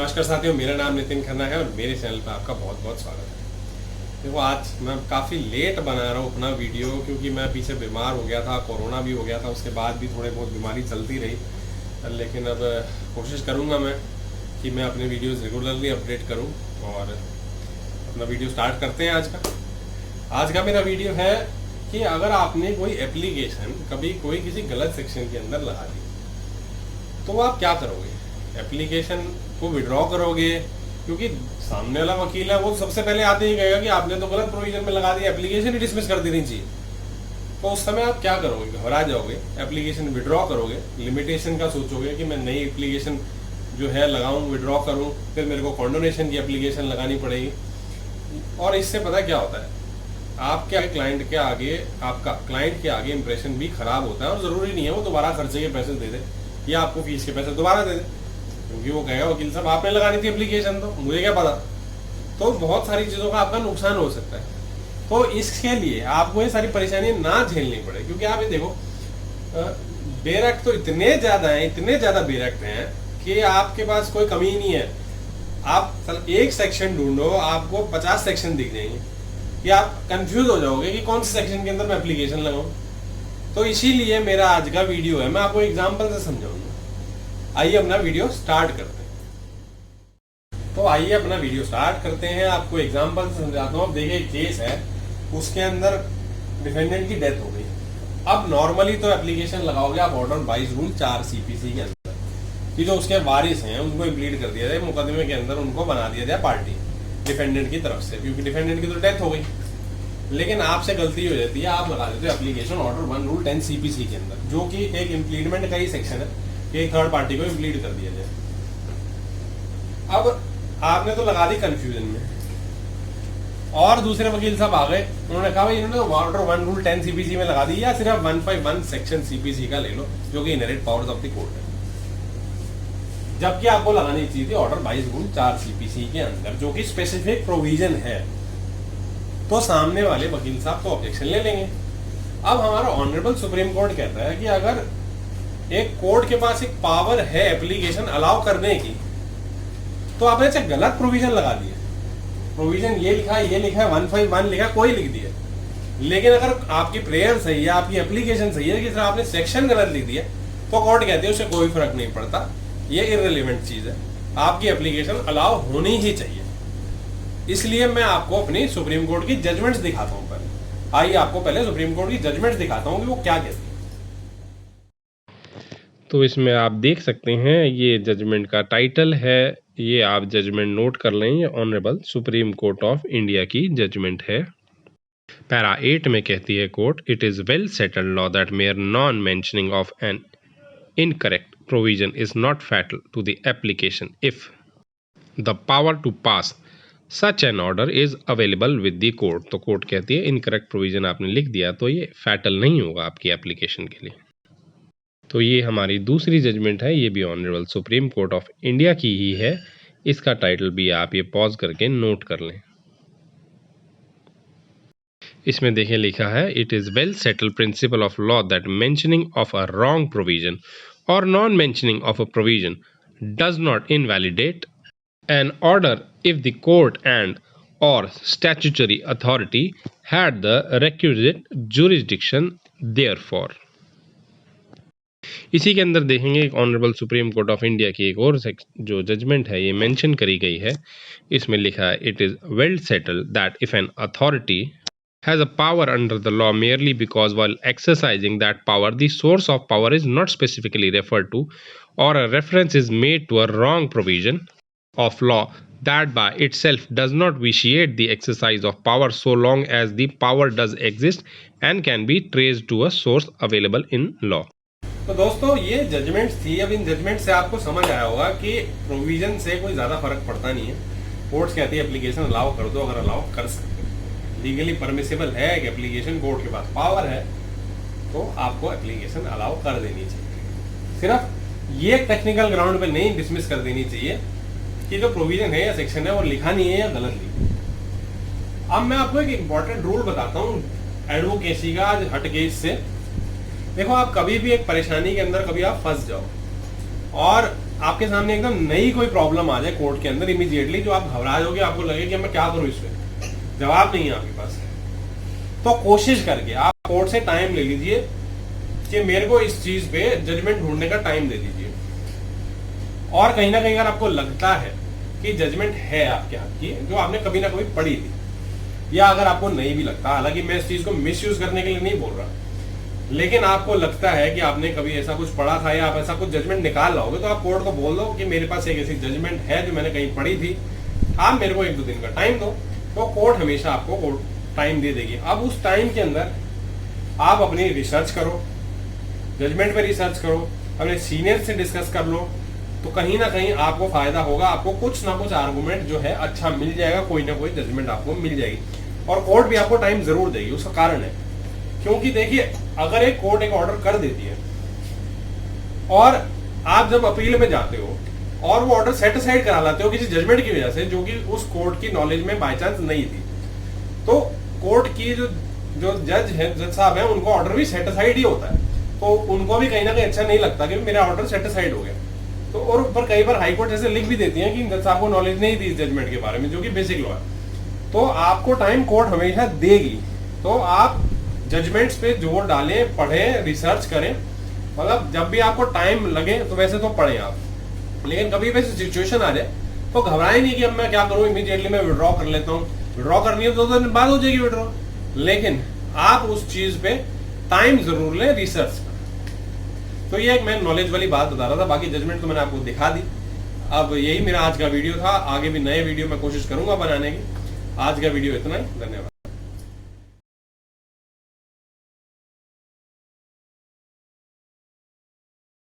नमस्कार साथियों, मेरा नाम नितिन खन्ना है और मेरे चैनल पर आपका बहुत बहुत स्वागत है। देखो, आज मैं काफ़ी लेट बना रहा हूँ अपना वीडियो, क्योंकि मैं पीछे बीमार हो गया था, कोरोना भी हो गया था, उसके बाद भी थोड़े बहुत बीमारी चलती रही। लेकिन अब कोशिश करूँगा मैं कि मैं अपने वीडियोज़ रेगुलरली अपडेट करूँ और अपना वीडियो स्टार्ट करते हैं। आज का मेरा वीडियो है कि अगर आपने कोई एप्लीकेशन कभी कोई किसी गलत सेक्शन के अंदर लगा दी तो आप क्या करोगे। एप्लीकेशन को विड्रॉ करोगे, क्योंकि सामने वाला वकील है वो सबसे पहले आते ही कहेगा कि आपने तो गलत प्रोविजन में लगा दिया, एप्लीकेशन ही डिसमिस कर देनी चाहिए। तो उस समय आप क्या करोगे, घबरा जाओगे, एप्लीकेशन विड्रॉ करोगे, लिमिटेशन का सोचोगे कि मैं नई एप्लीकेशन जो है लगाऊं, विड्रॉ करूं, फिर मेरे को कॉन्डोनेशन की एप्लीकेशन लगानी पड़ेगी। और इससे पता क्या होता है, आपके क्लाइंट के आगे इंप्रेशन भी खराब होता है। और जरूरी नहीं है वो दोबारा खर्चे के पैसे दे दे या आपको फीस के पैसे दोबारा दे दे, क्योंकि वो कहेगा वकील साहब आपने लगानी थी एप्लीकेशन, तो मुझे क्या पता। तो बहुत सारी चीज़ों का आपका नुकसान हो सकता है। तो इसके लिए आपको ये सारी परेशानियां ना झेलनी पड़े, क्योंकि आप ये देखो, बेरक्त तो इतने ज़्यादा बेरक्त हैं कि आपके पास कोई कमी नहीं है। आप एक सेक्शन ढूंढो, आपको 50 सेक्शन दिख जाएंगे कि आप कंफ्यूज हो जाओगे कि कौन से सेक्शन के अंदर मैं एप्लीकेशन लगाऊं। तो इसीलिए मेरा आज का वीडियो है, मैं आपको एग्जांपल से समझाऊंगा। आइए अपना वीडियो स्टार्ट करते हैं। तो आइए अपना वीडियो स्टार्ट करते हैं, आपको एग्जांपल से समझाता हूँ। अब देखिए, केस है, उसके अंदर डिफेंडेंट की डेथ हो गई। अब नॉर्मली तो एप्लीकेशन लगाओगे आप ऑर्डर 22 रूल 4 CPC के अंदर कि जो उसके वारिस हैं उनको इम्प्लीड कर दिया जाए, मुकदमे के अंदर उनको बना दिया जाए पार्टी डिफेंडेंट की तरफ से, क्योंकि डिफेंडेंट की तो डेथ हो गई। लेकिन आपसे गलती हो जाती है, आप लगा देते हो एप्लीकेशन ऑर्डर 1 रूल 10 CPC के अंदर, जो कि एक इम्प्लीडमेंट का ही सेक्शन है कि एक थर्ड पार्टी को इम्प्लीड कर दिया जाए। अब आपने तो लगा दी कंफ्यूजन में, और दूसरे वकील साहब आ गए, उन्होंने कहा भाई इन्होंने ऑर्डर 1 रूल 10 CPC में लगा दी, या सिर्फ 151 सेक्शन CPC का ले लो, जो कि inherit powers of the court है। जबकि आपको लगानी चाहिए थी ऑर्डर 22 रूल 4 CPC के अंदर, जो कि स्पेसिफिक प्रोविजन है। तो सामने वाले वकील साहब तो ऑब्जेक्शन ले लेंगे। अब हमारा ऑनरेबल सुप्रीम कोर्ट कहता है कि अगर एक कोर्ट के पास एक पावर है एप्लीकेशन अलाउ करने की, तो आपने चाहे गलत प्रोविजन लगा दिया, प्रोविजन ये लिखा है 151 लिखा, कोई लिख दिया, लेकिन अगर आपकी प्रेयर सही है, आपकी एप्लीकेशन सही है, कि सर आपने सेक्शन गलत लिख दिया, तो कोर्ट कहती है उससे कोई फर्क नहीं पड़ता, ये इररिलेवेंट चीज है, आपकी एप्लीकेशन अलाउ होनी ही चाहिए। इसलिए मैं आपको अपनी सुप्रीम कोर्ट की जजमेंट्स दिखाता हूं। पहले आइए आपको पहले सुप्रीम कोर्ट की जजमेंट्स दिखाता हूं कि वो क्या कहती है। तो इसमें आप देख सकते हैं, ये जजमेंट का टाइटल है, ये आप जजमेंट नोट कर लें, ये honourable supreme court of India की जजमेंट है। पैरा 8 में कहती है court, it is well settled law that mere non mentioning of an incorrect provision is not fatal to the application if the power to pass such an order is available with the court. तो court कहती है incorrect provision आपने लिख दिया तो ये fatal नहीं होगा आपकी एप्लीकेशन के लिए। तो ये हमारी दूसरी जजमेंट है, ये भी honourable supreme court of India की ही है। इसका टाइटल भी आप ये पॉज करके नोट कर लें। इसमें देखें लिखा है, it is well settled principle of law that mentioning of a wrong provision और non mentioning of a provision does not invalidate an order if the court and or statutory authority had the requisite jurisdiction therefore। इसी के अंदर देखेंगे एक honourable supreme court of India की एक और जो जजमेंट है ये मेंशन करी गई है। इसमें लिखा है, it is well settled that if an authority has a power under the law merely because while exercising that power the source of power is not specifically referred to or a reference is made to a wrong provision of law, that by itself does not vitiate the exercise of power so long as the power does exist and can be traced to a source available in law। तो दोस्तों, ये judgement थी। अब in judgement से आपको समझ आया होगा कि प्रोविजन से कोई ज्यादा फर्क पड़ता नहीं है। कोर्ट कहती है एप्लीकेशन अलाउ कर दो, अगर अलाउ कर सकते, लीगली परमिसिबल है कि एप्लीकेशन, कोर्ट के पास पावर है, तो आपको एप्लीकेशन अलाउ कर देनी चाहिए। सिर्फ ये टेक्निकल ग्राउंड पे नहीं डिसमिस कर देनी चाहिए कि जो प्रोविजन है या सेक्शन है वो लिखा नहीं है या गलत लिखा। अब मैं आपको एक इंपॉर्टेंट रूल बताता हूँ एडवोकेसी का, आज हट के इससे। देखो, आप कभी भी एक परेशानी के अंदर कभी आप फंस जाओ और आपके सामने एकदम नई कोई प्रॉब्लम आ जाए कोर्ट के अंदर इमीडिएटली, जो आप घबरा जाओगे, आपको लगे कि मैं क्या करूं, इसमें जवाब नहीं है आपके पास, तो कोशिश करके आप कोर्ट से टाइम ले लीजिए कि मेरे को इस चीज पे जजमेंट ढूंढने का टाइम दे दीजिए। और कहीं ना कहीं अगर आपको लगता है कि जजमेंट है आपके हाथ की, जो आपने कभी ना कभी पढ़ी थी, या अगर आपको नहीं भी लगता, हालांकि मैं इस चीज को मिसयूज करने के लिए नहीं बोल रहा, लेकिन आपको लगता है कि आपने कभी ऐसा कुछ पढ़ा था या आप ऐसा कुछ जजमेंट निकाल लाओगे, तो आप कोर्ट को बोल दो कि मेरे पास एक ऐसी जजमेंट है जो मैंने कहीं पढ़ी थी, आप मेरे को 1-2 दिन का टाइम दो, तो कोर्ट हमेशा आपको टाइम दे देगी। अब उस टाइम के अंदर आप अपनी रिसर्च करो, जजमेंट पे रिसर्च करो, अपने सीनियर से डिस्कस कर लो, तो कहीं ना कहीं आपको फायदा होगा, आपको कुछ ना कुछ आर्गुमेंट जो है अच्छा मिल जाएगा, कोई ना कोई जजमेंट आपको मिल जाएगी। और कोर्ट भी आपको टाइम जरूर देगी, उसका कारण है क्योंकि देखिए, अगर एक कोर्ट एक ऑर्डर कर देती है और आप जब अपील में जाते हो और वो ऑर्डर सेट असाइड करा लाते हो किसी जजमेंट की वजह से, जो कि उस कोर्ट की नॉलेज में बाय चांस नहीं थी, तो कोर्ट की जो जज है, जज साहब है, उनको ऑर्डर भी सेट असाइड ही होता है, तो उनको भी कहीं ना कहीं अच्छा नहीं लगता कि मेरा ऑर्डर सेट असाइड हो गया। तो और ऊपर कई बार हाईकोर्ट ऐसे लिख भी देती है कि जज साहब को नॉलेज नहीं थी इस जजमेंट के बारे में, जो कि बेसिक लॉ है। तो आपको टाइम कोर्ट हमेशा देगी, तो आप जजमेंट्स पे जोर डालें, पढ़ें, रिसर्च करें, मतलब जब भी आपको टाइम लगे तो वैसे तो पढ़ें आप, लेकिन कभी भी ऐसी सिचुएशन आ जाए तो घबराए नहीं कि अब मैं क्या करूं, इमीडिएटली मैं विड्रॉ कर लेता हूं। विड्रॉ करनी है तो 2 दिन बाद हो जाएगी विड्रॉ, लेकिन आप उस चीज पे टाइम जरूर लें रिसर्च का। तो ये एक मैं नॉलेज वाली बात बता रहा था, बाकी जजमेंट तो मैंने आपको दिखा दी। अब यही मेरा आज का वीडियो था, आगे भी नए वीडियो मैं कोशिश करूंगा बनाने की। आज का वीडियो इतना ही, धन्यवाद।